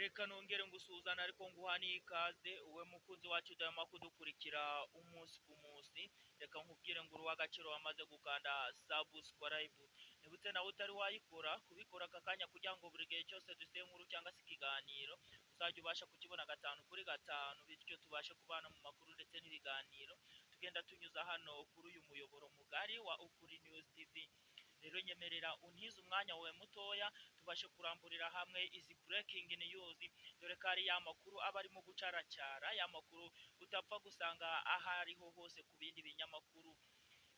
reka nongere ngusuzana ariko nguha n'ikaze uwe mukunzi wacu udahema kudukurikira umunsi ku munsi. Reka nkubwire ngo uri w'agaciro wamaze gukanda subscribe, nibutse nawe utari wayikora kubikora aka kanya kugira ngo buri gihe cyose duseye inkuru cyangwa se ikiganiro uzajya ubasha kukibona 5/5, bityo tubashe kubana mu makuru ndetse n'ibiganiro tugenda tunyuza hano kuri uyu muyoboro mugari wa Ukuri News TV. Rero nyemerera untize umwanya wawe mutoya tubashe kuramburira hamwe izi breaking news, dore ko ari ya makuru aba arimo gucaracara, ya makuru utapfa gusanga ahariho hose ku bindi binyamakuru.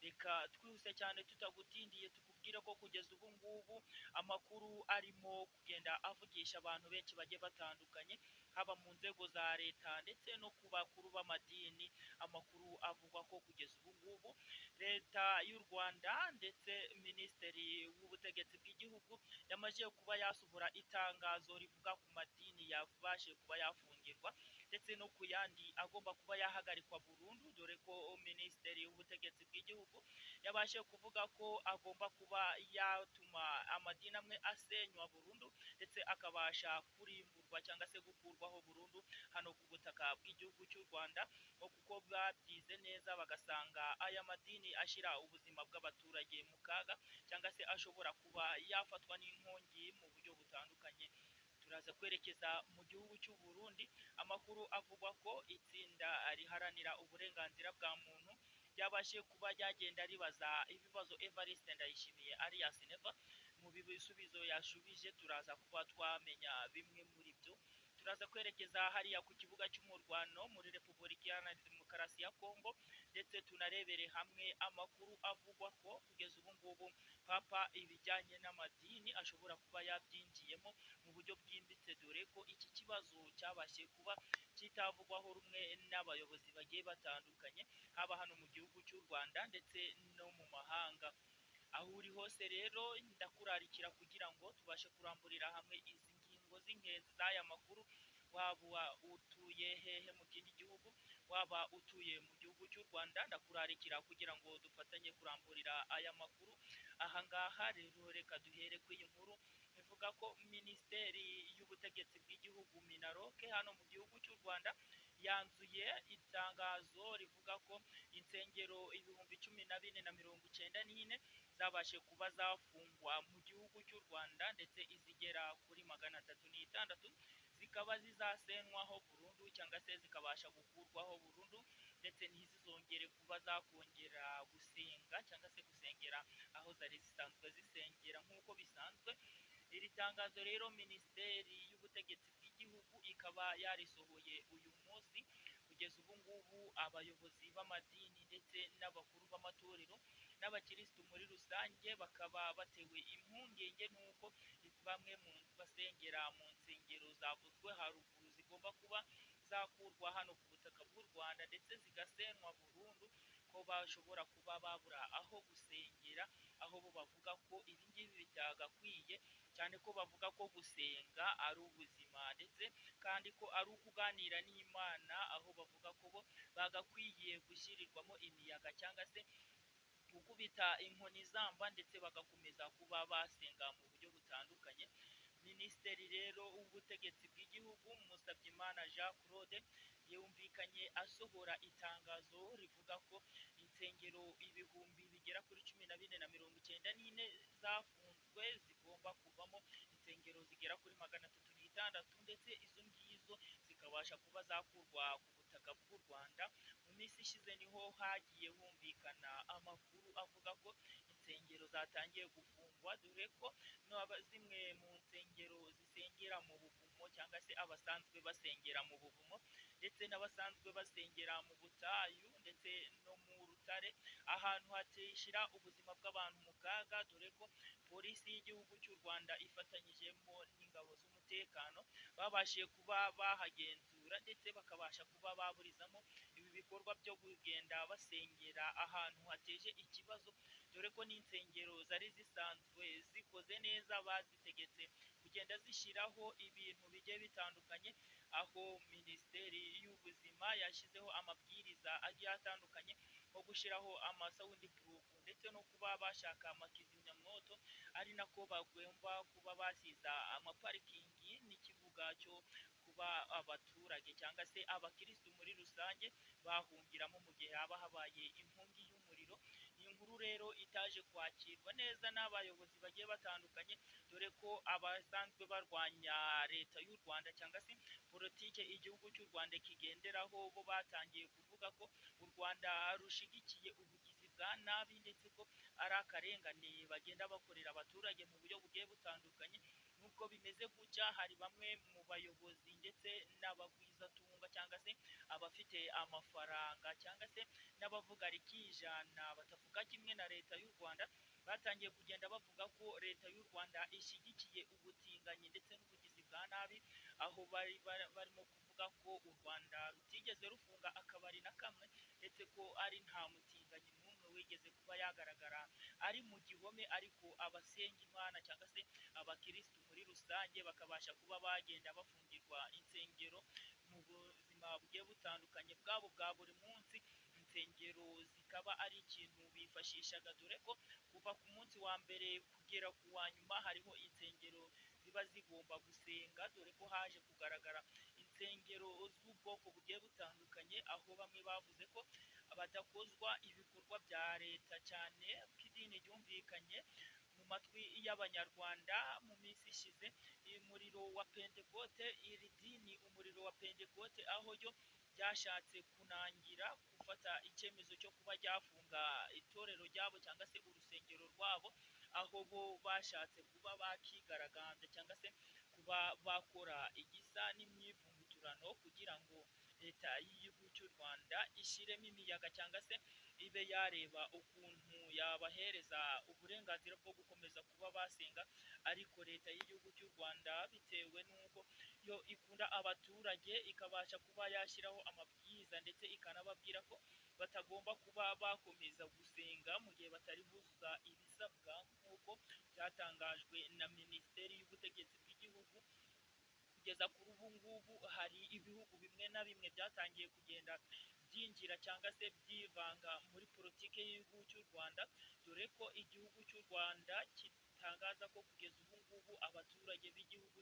Reka twihuse cyane tutagutindiye tukubwire ko kugeza ubu ngubu amakuru arimo kugenda avugisha abantu benshi bagiye batandukanye, haba mu nzego za leta ndetse no ku bakuru b'amadini. Amakuru avugwa ko kugeza ubu ngubu leta y'u Rwanda ndetse minisiteri w'ubutegetsi bw'igihugu yamaze kuba yasohora itangazo rivuga ku madini yabashe kuba yafungirwa ndetse no ku yandi agomba kuba yahagarikwa burundu, dore ko minisiteri y'ubutegetsi bw'igihugu yabashe kuvuga ko agomba kuba yatuma amadini amwe asenywa burundu ndetse akabasha kurimburwa cyangwa se gukurwaho burundu hano ku butaka bw'igihugu cy'u Rwanda, kuko babyize neza bagasanga aya madini ashyira ubuzima bw'abaturage mu kaga cyangwa se ashobora kuba yafatwa n'inkongi mu buryo butandukanye. Turaza kwerekeza mu gihugu cy'u Burundi, amakuru avugwa ko itsinda riharanira uburenganzira bwa muntu ryabashe kuba ryagenda ribaza ibibazo Evariste Ndayishimiye alias Neva. Mu bisubizo yashubije turaza kuba twamenya bimwe muri byo. Turaza kwerekeza hariya ku kibuga cy'umurwano muri Repubulika Iharanira Demokarasi ya Kongo, ndetse tunarebere hamwe amakuru avugwa ko kugeza ubu ngubu papa ibijyanye n'amadini ashobora kuba yabyinjiyemo mu buryo bwimbitse, dore ko iki kibazo cyabashe kuba kitavugwaho rumwe n'abayobozi bagiye batandukanye, haba hano mu gihugu cy'u Rwanda ndetse no mu mahanga. Aho uri hose rero ndakurarikira kugira ngo tubashe kuramburira hamwe izi ngingo z'ingenzi z'aya makuru, waba utuye hehe mu kindi gihugu, waba utuye mu gihugu cy'u Rwanda, ndakurarikira kugira ngo dufatanye kuramburira aya makuru. Ahangaha rero reka duhere ku iyi nkuru ivuga ko minisiteri y'ubutegetsi bw'igihugu Minaroke hano mu gihugu cy'u Rwanda yanzuye itangazo rivuga ko insengero 14,094 zabashe kuba zafungwa mu gihugu cy'u Rwanda, ndetse izigera kuri 306 zikaba zizasenwaho burundu cyangwa se zikabasha gukurwaho burundu, ndetse ntizizongere kuba zakongera gusenga cyangwa se gusengera aho zari zisanzwe zisengera nk'uko bisanzwe. Iri tangazo rero minisiteri y'ubutegetsi bw'igihugu ikaba yarisohoye uyu munsi. Kugeza ubu ngubu abayobozi b'amadini ndetse n'abakuru b'amatorero n'abakirisitu muri rusange bakaba batewe impungenge n'uko bamwe mu basengera mu nsengero zavuzwe haruguru zigomba kuba zakurwa hano ku butaka bw'u Rwanda ndetse zigasenwa burundu, ko bashobora kuba babura aho gusengera, aho bo bavuga ko ibi ngibi bitagakwiye, cyane ko bavuga ko gusenga ari ubuzima ndetse kandi ko ari ukuganira n'Imana, aho bavuga ko bo bagakwiye gushyirirwamo imiyaga cyangwa se gukubita inkoni zamba ndetse bagakomeza kuba basenga mu buryo butandukanye. Minisiteri rero w'ubutegetsi bw'igihugu Musabyimana Jean Claude yumvikanye asohora itangazo rivuga ko insengero ibihumbi bigera kuri 14,094 zafunzwe zigomba kuvamo insengero zigera kuri 306, ndetse izo ngizo zikabasha kuba zakurwa ku butaka bw'u Rwanda. Mu minsi ishize niho hagiye humvikana amakuru avuga ko insengero zatangiye gufungwa, dore ko zimwe mu nsengero zisengera mu buvumo cyangwa se abasanzwe basengera mu buvumo ndetse n'abasanzwe basengera mu butayu ndetse no mu rutare, ahantu hateshyira ubuzima bw'abantu mu kaga, dore ko polisi y'igihugu cy'u Rwanda ifatanyijemo n'ingabo z'umutekano babashije kuba bahagenzura ndetse bakabasha kuba baburizamo ibi bikorwa byo kugenda basengera ahantu hateje ikibazo, dore ko n'insengero zari zisanzwe zikoze neza bazitegetse kugenda zishyiraho ibintu bigiye bitandukanye, aho minisiteri y'ubuzima yashyizeho amabwiriza agiye atandukanye nko gushyiraho amasawundi purufu ndetse no kuba bashaka amakizimyamwoto, ari nako bagomba kuba basiza amaparikingi n'ikibuga cyo kuba abaturage cyangwa se abakirisitu muri rusange bahungiramo mu gihe haba habaye inkongi y'umuriro. Iyi nkuru rero itaje kwakirwa neza n'abayobozi bagiye batandukanye, dore ko abasanzwe barwanya leta y'u Rwanda cyangwa se politike igihugu cy'u Rwanda kigenderaho bo batangiye kuvuga ko u Rwanda rushigikiye ubugizi bwa nabi ndetse ko ari akarengane bagenda bakorera abaturage mu buryo bugiye butandukanye. Nubwo bimeze gutya, hari bamwe mu bayobozi ndetse n'abagwizatunga cyangwa se abafite amafaranga cyangwa se n'abavuga rikijana batavuga kimwe na leta y'u Rwanda, batangiye kugenda bavuga ko leta y'u Rwanda ishyigikiye ubutinganyi ndetse n'ubugizi bwa nabi, aho barimo kuvuga ko u Rwanda rutigeze rufunga akabari na kamwe ndetse ko ari nta mutinganyi n'umwe wigeze kuba yagaragara ari mu gihome, ariko abasenga Imana cyangwa se abakirisitu muri rusange bakabasha kuba bagenda bafungirwa insengero mu buzima bugiye butandukanye bwabo bwa buri munsi. Insengero zikaba ari ikintu bifashishaga, dore ko kuva ku munsi wa mbere kugera ku wa nyuma hariho insengero ziba zigomba gusenga, dore ko haje kugaragara insengero z'ubwoko bugiye butandukanye, aho bamwe bavuze ko badakozwa ibikorwa bya leta cyane ko idini ryumvikanye mu matwi y'abanyarwanda mu minsi ishize. Umuriro wa pentekote, iri dini umuriro wa pentekote aho ryo ryashatse kunangira gufata icyemezo cyo kuba ryafunga itorero ryabo cyangwa se urusengero rwabo, aho bo bashatse kuba bakigaragambya cyangwa se kuba bakora igisa n'imyivuguturano kugira ngo leta y'igihugu cy'u Rwanda ishiremo imiyaga cyangwa se ibe yareba ukuntu yabahereza uburenganzira bwo gukomeza kuba basenga. Ariko leta y'igihugu cy'u Rwanda bitewe n'uko yo ikunda abaturage, ikabasha kuba yashyiraho amabwiriza ndetse ikanababwira ko batagomba kuba bakomeza gusenga mu gihe batari buzuza ibisabwa nk'uko byatangajwe na Minisiteri y'Ubutegetsi bw'Igihugu. Kugeza kuri ubu ngubu hari ibihugu bimwe na bimwe byatangiye kugenda byinjira cyangwa se byivanga muri politiki y'igihugu cy'u Rwanda, dore ko igihugu cy'u Rwanda gitangaza ko kugeza ubu ngubu abaturage b'igihugu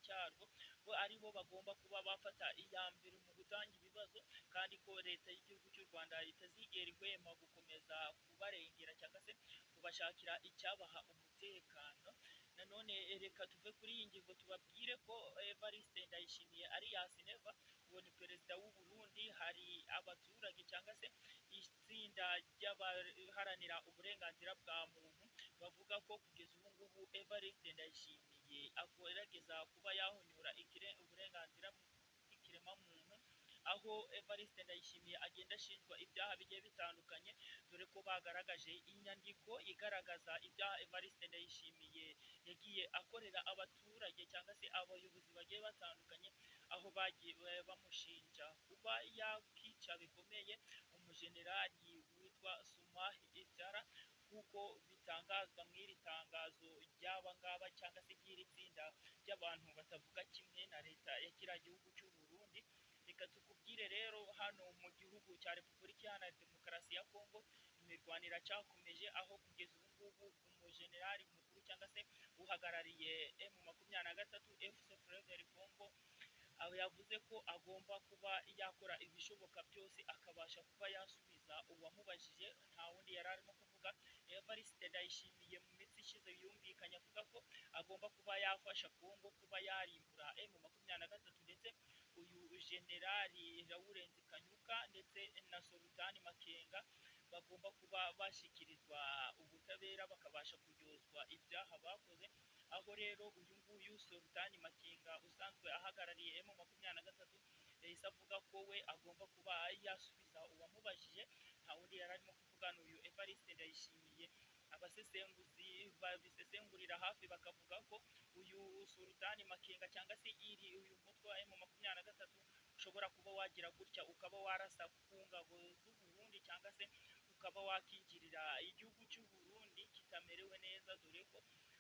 cyarwo bo ari bo bagomba kuba bafata iya mbere mu gutanga ibibazo, kandi ko leta y'igihugu cy'u Rwanda itazigera ihwema gukomeza kubarengera cyangwa se kubashakira icyabaha umutekano. Nanone reka tuve kuri iyi ngingo tubabwire ko Evariste Ndayishimiye Alias Neva, uwo ni perezida w'u Burundi, hari abaturage cyangwa se itsinda ry'abaharanira uburenganzira bwa muntu bavuga ko kugeza ubu ngubu Evariste Ndayishimiye agerageza kuba yahonyora uburenganzira bw'ikiremwamuntu, aho Evariste Ndayishimiye agenda ashinjwa ibyaha bigiye bitandukanye, dore ko bagaragaje inyandiko igaragaza ibyaha Evariste Ndayishimiye yagiye akorera abaturage cyangwa se abayobozi bagiye batandukanye, aho bagiye bamushinja kuba yakica bikomeye umujenerali witwa Sumahi Ibyara, nk'uko bitangazwa mu iri tangazo ry'aba ngaba cyangwa se ry'iri tsinda ry'abantu batavuga kimwe na leta ya kiriya gihugu cy'u Burundi. Reka tukubwire rero hano mu gihugu cya Repubulika Iharanira Demokarasi ya Kongo imirwano iracyakomeje, aho kugeza ubu ngubu umujenerali mukuru cyangwa se uhagarariye M23 FC Fleuve Congo yavuze ko agomba kuba yakora ibishoboka byose akabasha kuba yasubiza uwamubajije. Nta wundi yari arimo kuvuga Evariste Ndayishimiye mu minsi ishize yumvikanye avuga ko agomba kuba yafasha Kongo kuba yarimbura M23 ndetse uyu generali Lawrence Kanyuka ndetse na Sultani Makenga bagomba kuba bashyikirizwa ubutabera bakabasha kuryozwa ibyaha bakoze. Aho rero uyu nguyu Sultani Makenga usanzwe ahagarariye M23 yahise avuga ko we agomba kuba yasubiza uwamubajije, nta wundi yari arimo kuvuga n'uyu Evariste Ndayishimiye. Abasesenguzi babisesengurira hafi bakavuga ko uyu Sultani Makenga cyangwa se uyu mutwe wa M23 ushobora kuba wagira gutya ukaba warasa ku ngabo z'u Burundi cyangwa se ukaba wakinjirira igihugu cy'u Burundi kitamerewe neza, dore ko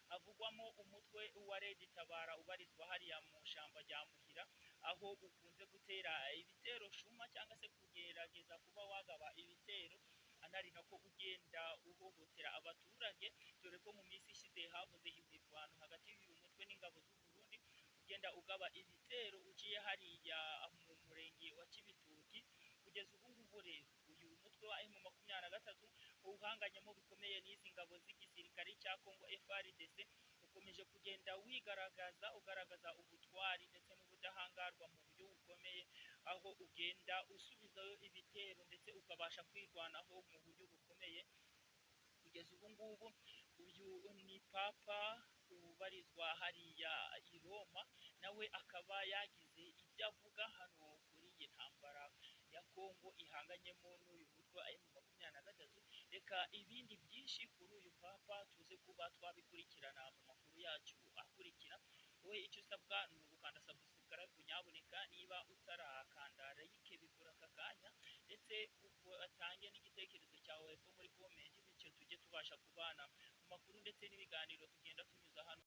havugwamo umutwe wa Red Tabara ubarizwa hariya mu ishyamba rya Muhira, aho ukunze gutera ibitero shuma cyangwa se kugerageza kuba wagaba ibitero anari nako ugenda uhohotera abaturage, dore ko mu minsi ishize havuze imirwano hagati y'uyu mutwe n'ingabo z'u Burundi, ugenda ugaba ibitero uciye hariya mu murenge wa Kibitoki kugeza ubu ngubu rero uyu mutwe wa M23 uhanganyemo bikomeye n'izi ngabo z'igisirikare cya Congo FARDC ukomeje kugenda ugaragaza ubutwari ndetse n'ubudahangarwa mu buryo bukomeye, aho ugenda usubizayo ibitero ndetse ukabasha kwirwanaho mu buryo bukomeye. Kugeza ubu ngubu uyu ni papa ubarizwa hariya i Roma, nawe akaba yagize ibyo avuga hano kuri iyi ntambara ya Congo ihanganyemo n'uyu mutwe wa M23. Reka ibindi byinshi kuri uyu papa tuze kuba twabikurikirana mu makuru yacu akurikira. Wowe icyo usabwa ni ugukanda subscribe nyaboneka, niba utarakanda like bikora aka kanya, ndetse utange n'igitekerezo cyawe muri comment, bityo tujye tubasha kubana mu makuru ndetse n'ibiganiro tugenda tunyuza hano.